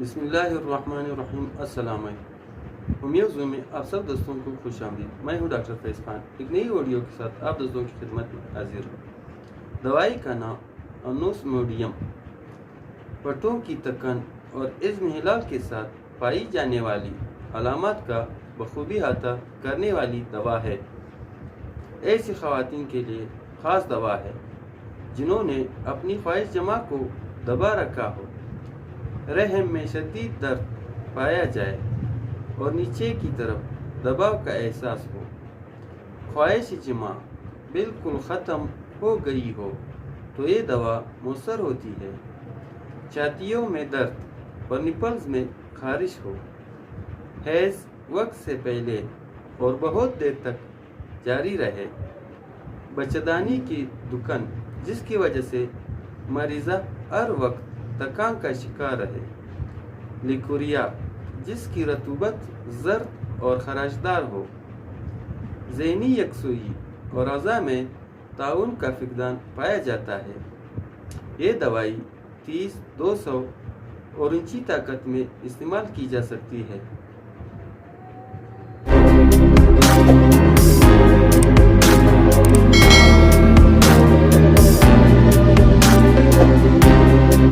بسم اللہ الرحمن الرحیم۔ السلام علیکم، امید میں آپ سب دوستوں کو خوش آمدید۔ میں ہوں ڈاکٹر فیض خان، ایک نئی آڈیو کے ساتھ آپ دوستوں کی خدمت میں حاضر ہوں۔ دوائی کا نام انوسموڈیم پٹھوں کی تکن اور عزم ہلال کے ساتھ پائی جانے والی علامات کا بخوبی احاطہ کرنے والی دوا ہے۔ ایسی خواتین کے لیے خاص دوا ہے جنہوں نے اپنی خواہش جمع کو دبا رکھا ہو، رحم میں شدید درد پایا جائے اور نیچے کی طرف دباؤ کا احساس ہو، خواہش جمع بالکل ختم ہو گئی ہو تو یہ دوا مؤثر ہوتی ہے۔ چھاتیوں میں درد اور نپلز میں خارش ہو، حیض وقت سے پہلے اور بہت دیر تک جاری رہے، بچہ‌دانی کی دکن جس کی وجہ سے مریضہ ہر وقت تکان کا شکار رہے، لیکوریا جس کی رطوبت زرد اور خراشدار ہو، ذہنی یکسوئی اور اعضاء میں تعاون کا فقدان پایا جاتا ہے۔ یہ دوائی 30، 200 اور انچی طاقت میں استعمال کی جا سکتی ہے۔